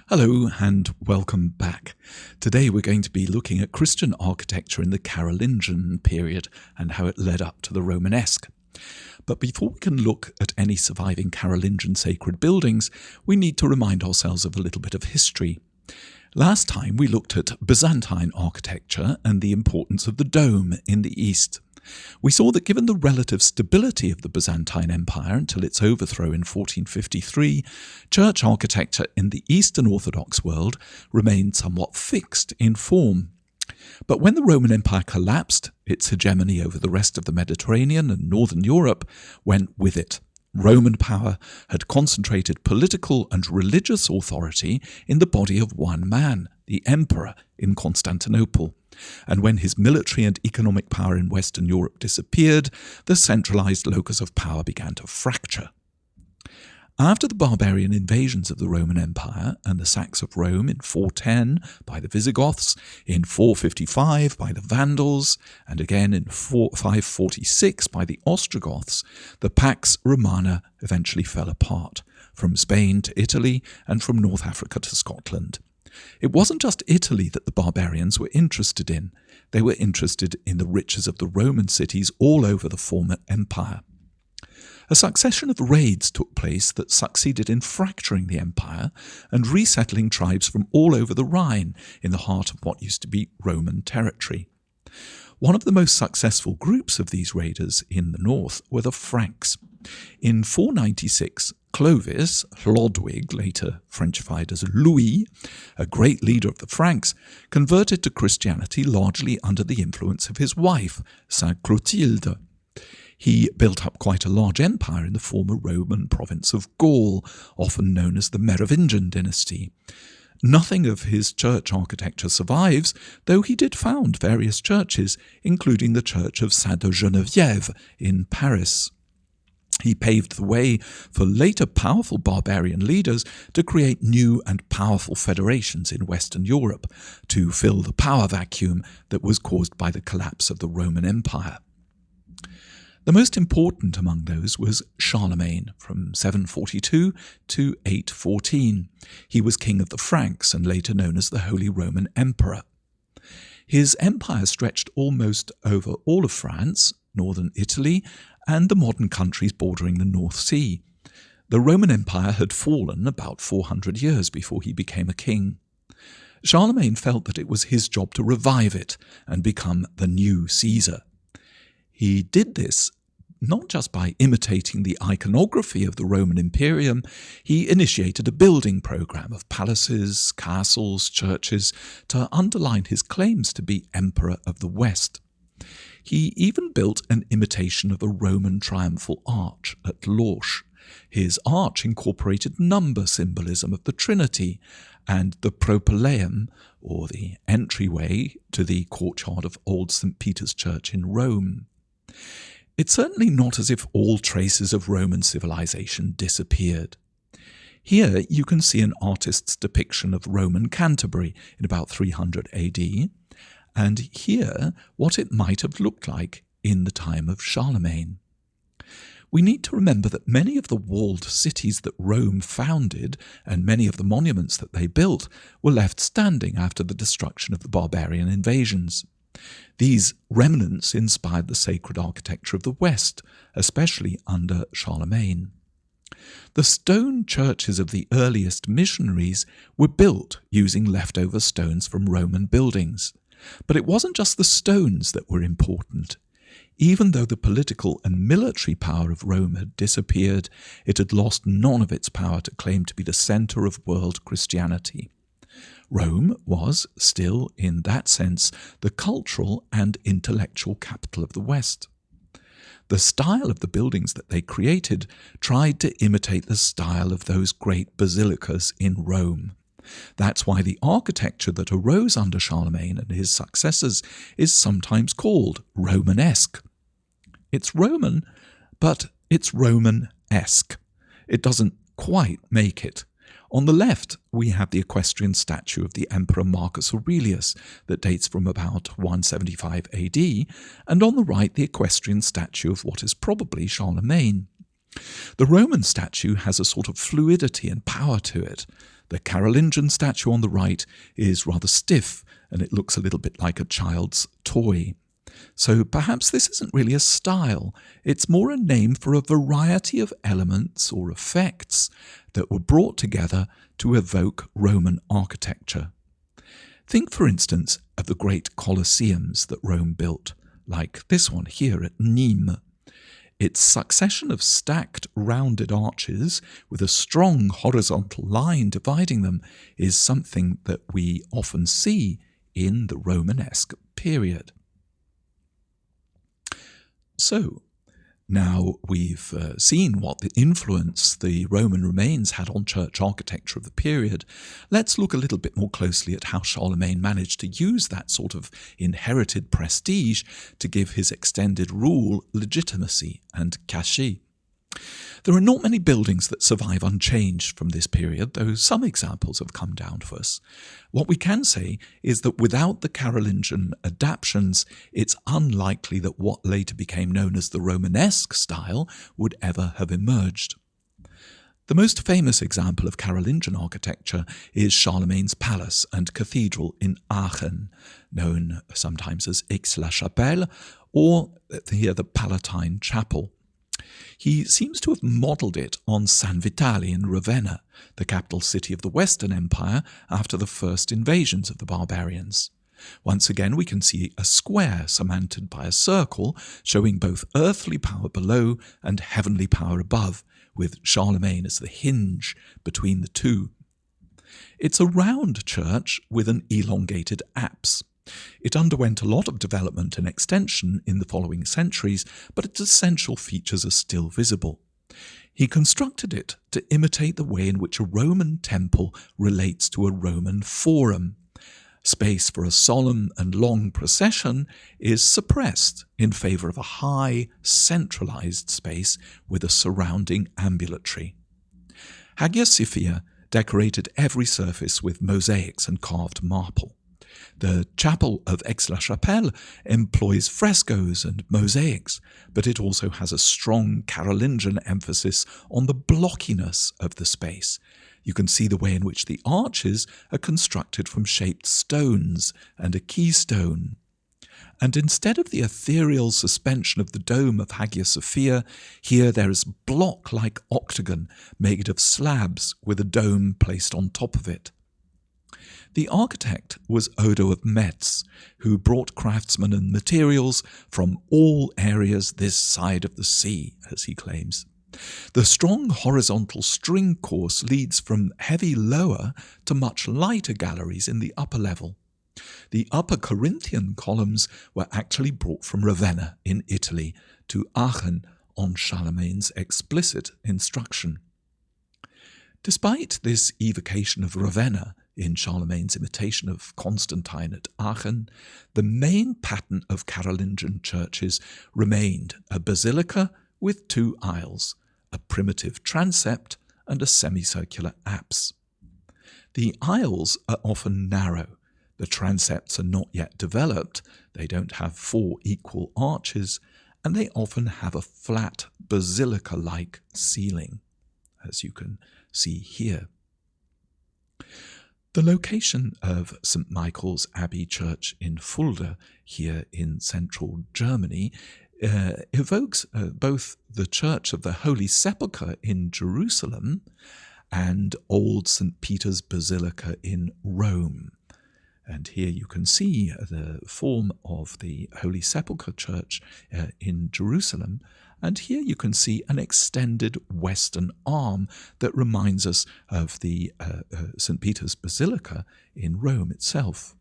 Hello and welcome back. Today we're going to be looking at Christian architecture in the Carolingian period and how it led up to the Romanesque. But before we can look at any surviving Carolingian sacred buildings, we need to remind ourselves of a little bit of history. Last time we looked at Byzantine architecture and the importance of the dome in the East. We saw that given the relative stability of the Byzantine Empire until its overthrow in 1453, church architecture in the Eastern Orthodox world remained somewhat fixed in form. But when the Roman Empire collapsed, its hegemony over the rest of the Mediterranean and Northern Europe went with it. Roman power had concentrated political and religious authority in the body of one man, the emperor, in Constantinople. And when his military and economic power in Western Europe disappeared, the centralized locus of power began to fracture. After the barbarian invasions of the Roman Empire and the sacks of Rome in 410 by the Visigoths, in 455 by the Vandals, and again in 546 by the Ostrogoths, the Pax Romana eventually fell apart, from Spain to Italy and from North Africa to Scotland. It wasn't just Italy that the barbarians were interested in. They were interested in the riches of the Roman cities all over the former empire. A succession of raids took place that succeeded in fracturing the empire and resettling tribes from all over the Rhine in the heart of what used to be Roman territory. One of the most successful groups of these raiders in the north were the Franks. In 496, Clovis, Hlodwig, later Frenchified as Louis, a great leader of the Franks, converted to Christianity largely under the influence of his wife, Saint Clotilde. He built up quite a large empire in the former Roman province of Gaul, often known as the Merovingian dynasty. Nothing of his church architecture survives, though he did found various churches, including the Church of Sainte-Geneviève in Paris. He paved the way for later powerful barbarian leaders to create new and powerful federations in Western Europe to fill the power vacuum that was caused by the collapse of the Roman Empire. The most important among those was Charlemagne, from 742 to 814. He was king of the Franks and later known as the Holy Roman Emperor. His empire stretched almost over all of France, northern Italy, and the modern countries bordering the North Sea. The Roman Empire had fallen about 400 years before he became a king. Charlemagne felt that it was his job to revive it and become the new Caesar. He did this not just by imitating the iconography of the Roman Imperium. He initiated a building program of palaces, castles, churches to underline his claims to be Emperor of the West. He even built an imitation of a Roman triumphal arch at Lorsch. His arch incorporated number symbolism of the Trinity and the propylaeum, or the entryway to the courtyard of Old St. Peter's Church in Rome. It's certainly not as if all traces of Roman civilization disappeared. Here you can see an artist's depiction of Roman Canterbury in about 300 AD, and here what it might have looked like in the time of Charlemagne. We need to remember that many of the walled cities that Rome founded and many of the monuments that they built were left standing after the destruction of the barbarian invasions. These remnants inspired the sacred architecture of the West, especially under Charlemagne. The stone churches of the earliest missionaries were built using leftover stones from Roman buildings. But it wasn't just the stones that were important. Even though the political and military power of Rome had disappeared, it had lost none of its power to claim to be the center of world Christianity. Rome was still, in that sense, the cultural and intellectual capital of the West. The style of the buildings that they created tried to imitate the style of those great basilicas in Rome. That's why the architecture that arose under Charlemagne and his successors is sometimes called Romanesque. It's Roman, but it's Romanesque. It doesn't quite make it. On the left, we have the equestrian statue of the Emperor Marcus Aurelius that dates from about 175 AD, and on the right, the equestrian statue of what is probably Charlemagne. The Roman statue has a sort of fluidity and power to it. The Carolingian statue on the right is rather stiff, and it looks a little bit like a child's toy. So perhaps this isn't really a style, it's more a name for a variety of elements or effects that were brought together to evoke Roman architecture. Think, for instance, of the great colosseums that Rome built, like this one here at Nîmes. Its succession of stacked, rounded arches with a strong horizontal line dividing them is something that we often see in the Romanesque period. So, now we've seen what the influence the Roman remains had on church architecture of the period, let's look a little bit more closely at how Charlemagne managed to use that sort of inherited prestige to give his extended rule legitimacy and cachet. There are not many buildings that survive unchanged from this period, though some examples have come down to us. What we can say is that without the Carolingian adaptations, it's unlikely that what later became known as the Romanesque style would ever have emerged. The most famous example of Carolingian architecture is Charlemagne's palace and cathedral in Aachen, known sometimes as Aix-la-Chapelle, or here the Palatine Chapel. He seems to have modelled it on San Vitale in Ravenna, the capital city of the Western Empire after the first invasions of the barbarians. Once again we can see a square surmounted by a circle, showing both earthly power below and heavenly power above, with Charlemagne as the hinge between the two. It's a round church with an elongated apse. It underwent a lot of development and extension in the following centuries, but its essential features are still visible. He constructed it to imitate the way in which a Roman temple relates to a Roman forum. Space for a solemn and long procession is suppressed in favour of a high, centralised space with a surrounding ambulatory. Hagia Sophia decorated every surface with mosaics and carved marble. The chapel of Aix-la-Chapelle employs frescoes and mosaics, but it also has a strong Carolingian emphasis on the blockiness of the space. You can see the way in which the arches are constructed from shaped stones and a keystone. And instead of the ethereal suspension of the dome of Hagia Sophia, here there is a block-like octagon made of slabs with a dome placed on top of it. The architect was Odo of Metz, who brought craftsmen and materials from all areas this side of the sea, as he claims. The strong horizontal string course leads from heavy lower to much lighter galleries in the upper level. The upper Corinthian columns were actually brought from Ravenna in Italy to Aachen on Charlemagne's explicit instruction. Despite this evocation of Ravenna in Charlemagne's imitation of Constantine at Aachen, the main pattern of Carolingian churches remained a basilica with two aisles, a primitive transept and a semicircular apse. The aisles are often narrow. The transepts are not yet developed, they don't have four equal arches, and they often have a flat basilica-like ceiling, as you can see here. The location of St. Michael's Abbey Church in Fulda, here in central Germany, evokes both the Church of the Holy Sepulchre in Jerusalem and Old St. Peter's Basilica in Rome. And here you can see the form of the Holy Sepulchre Church in Jerusalem. And here you can see an extended western arm that reminds us of the St. Peter's Basilica in Rome itself.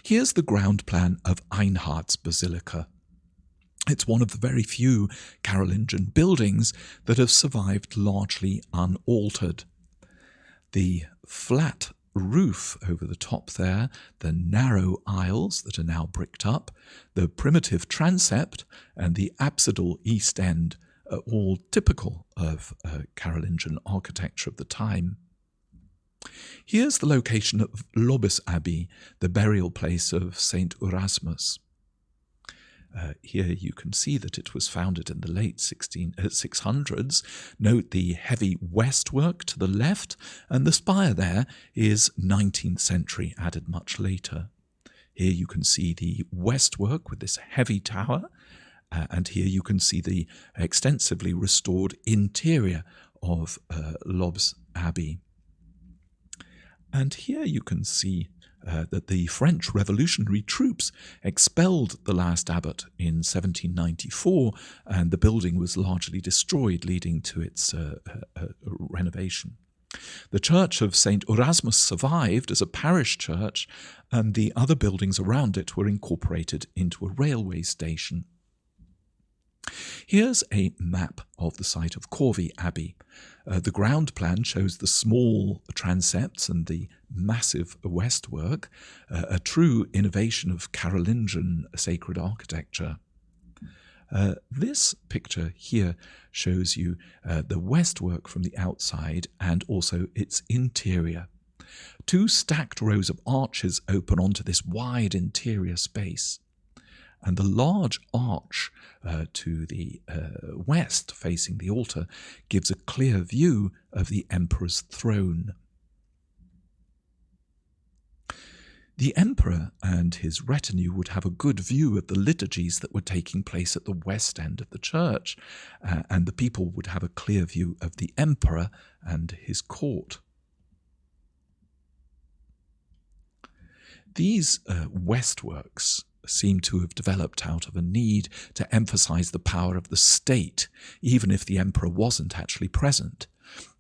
Here's the ground plan of Einhard's Basilica. It's one of the very few Carolingian buildings that have survived largely unaltered. The flat roof over the top there, the narrow aisles that are now bricked up, the primitive transept and the apsidal east end are all typical of Carolingian architecture of the time. Here's the location of Lobis Abbey, the burial place of Saint Erasmus. Here you can see that it was founded in the late 600s. Note the heavy westwork to the left, and the spire there is 19th century, added much later. Here you can see the westwork with this heavy tower, and here you can see the extensively restored interior of Lobs Abbey. And here you can see that the French revolutionary troops expelled the last abbot in 1794, and the building was largely destroyed, leading to its renovation. The church of St. Erasmus survived as a parish church, and the other buildings around it were incorporated into a railway station. Here's a map of the site of Corvey Abbey. The ground plan shows the small transepts and the massive westwork, a true innovation of Carolingian sacred architecture. This picture here shows you the westwork from the outside and also its interior. Two stacked rows of arches open onto this wide interior space. And the large arch to the west facing the altar gives a clear view of the emperor's throne. The emperor and his retinue would have a good view of the liturgies that were taking place at the west end of the church, and the people would have a clear view of the emperor and his court. These westworks seem to have developed out of a need to emphasize the power of the state, even if the emperor wasn't actually present.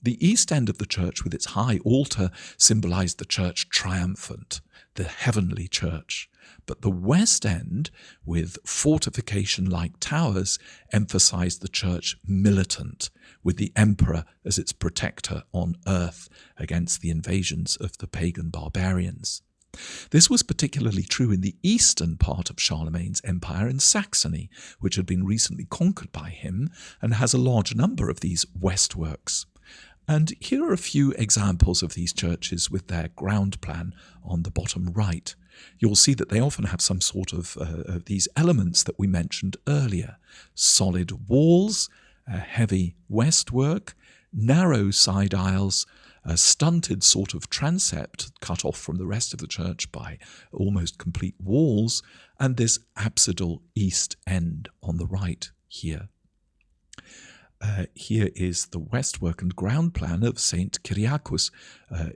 The east end of the church with its high altar symbolized the church triumphant, the heavenly church. But the west end, with fortification-like towers, emphasized the church militant, with the emperor as its protector on earth against the invasions of the pagan barbarians. This was particularly true in the eastern part of Charlemagne's empire in Saxony, which had been recently conquered by him and has a large number of these westworks. And here are a few examples of these churches with their ground plan on the bottom right. You'll see that they often have some sort of these elements that we mentioned earlier. Solid walls, heavy westwork, narrow side aisles, a stunted sort of transept cut off from the rest of the church by almost complete walls, and this apsidal east end on the right here. Here is the westwork and ground plan of St. Kyriakos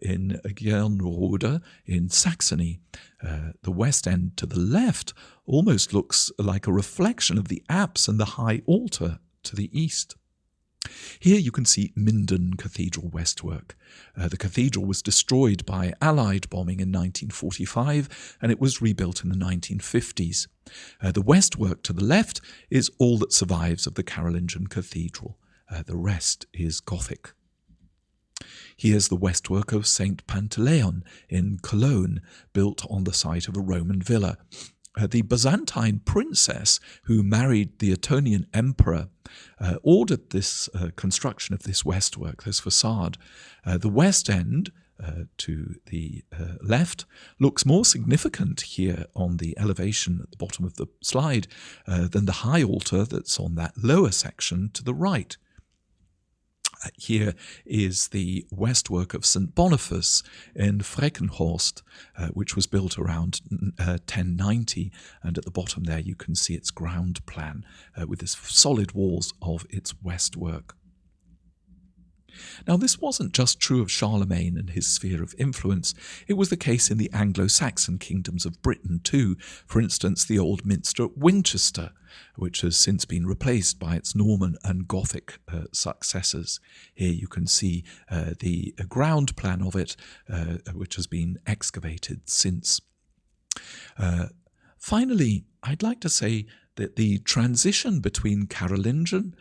in Gernrode in Saxony. The west end to the left almost looks like a reflection of the apse and the high altar to the east. Here you can see Minden Cathedral westwork. The cathedral was destroyed by Allied bombing in 1945, and it was rebuilt in the 1950s. The westwork to the left is all that survives of the Carolingian Cathedral. The rest is Gothic. Here's the westwork of St. Pantaleon in Cologne, built on the site of a Roman villa. The Byzantine princess who married the Etonian emperor ordered this construction of this westwork, this facade. The west end to the left looks more significant here on the elevation at the bottom of the slide than the high altar that's on that lower section to the right. Here is the westwork of St. Boniface in Freckenhorst, which was built around 1090, and at the bottom there you can see its ground plan with the solid walls of its westwork. Now, this wasn't just true of Charlemagne and his sphere of influence. It was the case in the Anglo-Saxon kingdoms of Britain too. For instance, the old minster at Winchester, which has since been replaced by its Norman and Gothic successors. Here you can see the ground plan of it, which has been excavated since. Finally, I'd like to say that the transition between Carolingian,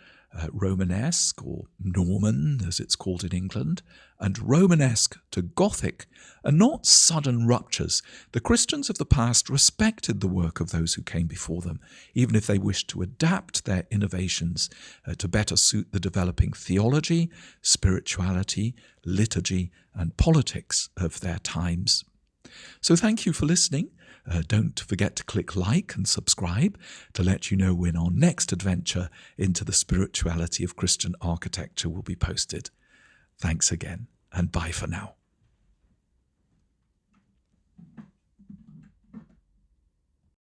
Romanesque, or Norman as it's called in England, and Romanesque to Gothic are not sudden ruptures. The Christians of the past respected the work of those who came before them, even if they wished to adapt their innovations to better suit the developing theology, spirituality, liturgy, and politics of their times. So thank you for listening. Don't forget to click like and subscribe to let you know when our next adventure into the spirituality of Christian architecture will be posted. Thanks again, and bye for now.